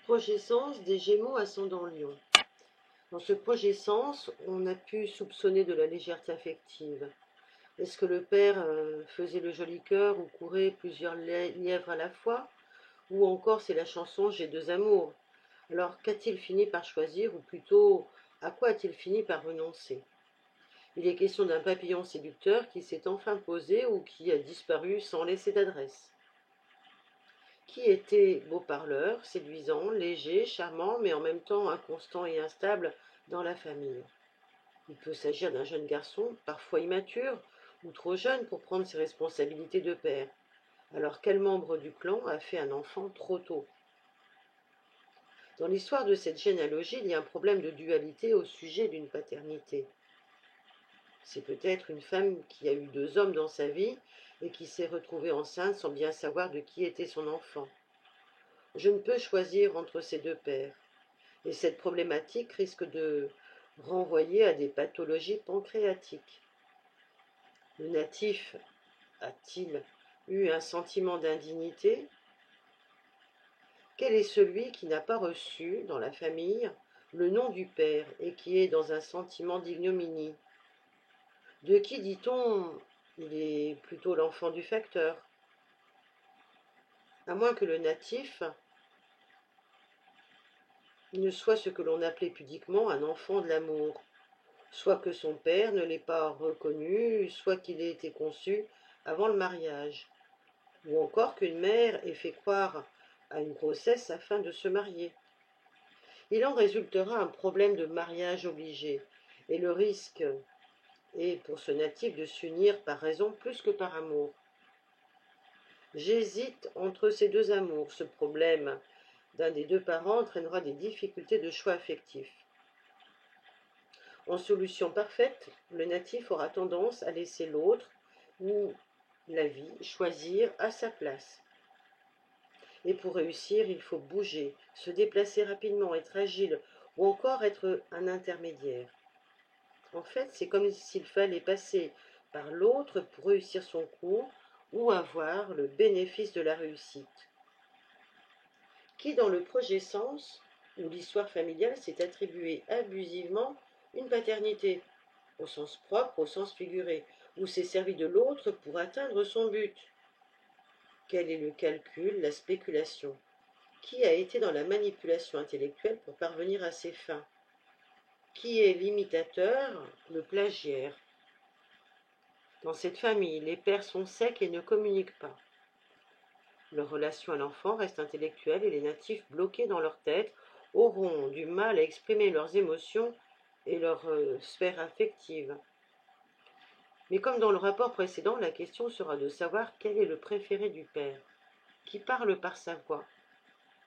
Progescence des Gémeaux ascendant Lion. Dans ce progescence, on a pu soupçonner de la légèreté affective. Est-ce que le père faisait le joli cœur ou courait plusieurs lièvres à la fois? Ou encore c'est la chanson J'ai deux amours. Alors qu'a-t-il fini par choisir, ou plutôt à quoi a-t-il fini par renoncer? Il est question d'un papillon séducteur qui s'est enfin posé ou qui a disparu sans laisser d'adresse. Qui était beau parleur, séduisant, léger, charmant, mais en même temps inconstant et instable dans la famille. Il peut s'agir d'un jeune garçon, parfois immature, ou trop jeune pour prendre ses responsabilités de père. Alors quel membre du clan a fait un enfant trop tôt? Dans l'histoire de cette généalogie, il y a un problème de dualité au sujet d'une paternité. C'est peut-être une femme qui a eu deux hommes dans sa vie et qui s'est retrouvée enceinte sans bien savoir de qui était son enfant. Je ne peux choisir entre ces deux pères. Et cette problématique risque de renvoyer à des pathologies pancréatiques. Le natif a-t-il eu un sentiment d'indignité? Quel est celui qui n'a pas reçu, dans la famille, le nom du père et qui est dans un sentiment d'ignominie? De qui dit-on il est plutôt l'enfant du facteur? À moins que le natif ne soit ce que l'on appelait pudiquement un enfant de l'amour, soit que son père ne l'ait pas reconnu, soit qu'il ait été conçu avant le mariage, ou encore qu'une mère ait fait croire à une grossesse afin de se marier. Il en résultera un problème de mariage obligé, et le risque est pour ce natif de s'unir par raison plus que par amour. J'hésite entre ces deux amours. Ce problème d'un des deux parents entraînera des difficultés de choix affectifs. En solution parfaite, le natif aura tendance à laisser l'autre ou la vie choisir à sa place. Et pour réussir, il faut bouger, se déplacer rapidement, être agile ou encore être un intermédiaire. En fait, c'est comme s'il fallait passer par l'autre pour réussir son coup ou avoir le bénéfice de la réussite. Qui, dans le projet sens, où l'histoire familiale s'est attribuée abusivement une paternité, au sens propre, au sens figuré, où s'est servi de l'autre pour atteindre son but? Quel est le calcul, la spéculation? Qui a été dans la manipulation intellectuelle pour parvenir à ses fins? Qui est l'imitateur, le plagiaire? Dans cette famille, les pères sont secs et ne communiquent pas. Leur relation à l'enfant reste intellectuelle et les natifs bloqués dans leur tête auront du mal à exprimer leurs émotions et leur sphère affective. Mais comme dans le rapport précédent, la question sera de savoir quel est le préféré du père, qui parle par sa voix.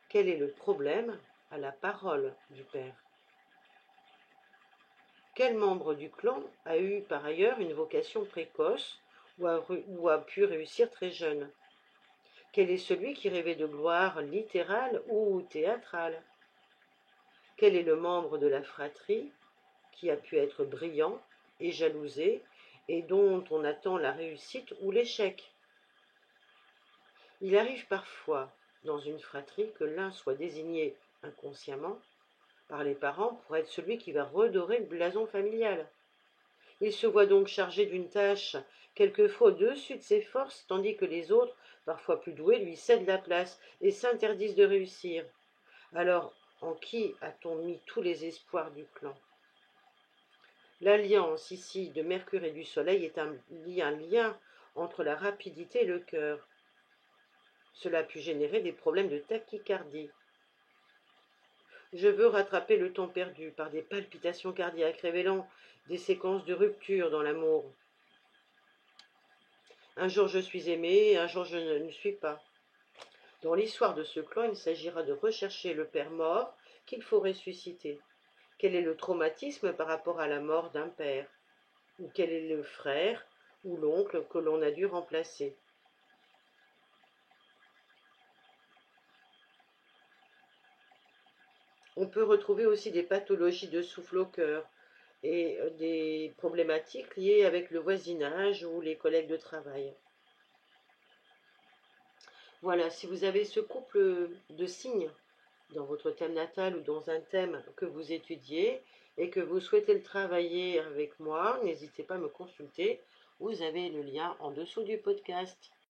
Quel est le problème à la parole du père? Quel membre du clan a eu par ailleurs une vocation précoce ou a pu réussir très jeune? Quel est celui qui rêvait de gloire littérale ou théâtrale? Quel est le membre de la fratrie qui a pu être brillant et jalousé et dont on attend la réussite ou l'échec? Il arrive parfois dans une fratrie que l'un soit désigné inconsciemment par les parents pour être celui qui va redorer le blason familial. Il se voit donc chargé d'une tâche quelquefois au-dessus de ses forces, tandis que les autres, parfois plus doués, lui cèdent la place et s'interdisent de réussir. Alors, en qui a-t-on mis tous les espoirs du clan? L'alliance ici de Mercure et du Soleil est un lien entre la rapidité et le cœur. Cela a pu générer des problèmes de tachycardie. Je veux rattraper le temps perdu par des palpitations cardiaques révélant des séquences de rupture dans l'amour. Un jour je suis aimé, un jour je ne suis pas. Dans l'histoire de ce clan, il s'agira de rechercher le père mort qu'il faut ressusciter. Quel est le traumatisme par rapport à la mort d'un père? Ou quel est le frère ou l'oncle que l'on a dû remplacer? On peut retrouver aussi des pathologies de souffle au cœur et des problématiques liées avec le voisinage ou les collègues de travail. Voilà, si vous avez ce couple de signes dans votre thème natal ou dans un thème que vous étudiez et que vous souhaitez le travailler avec moi, n'hésitez pas à me consulter. Vous avez le lien en dessous du podcast.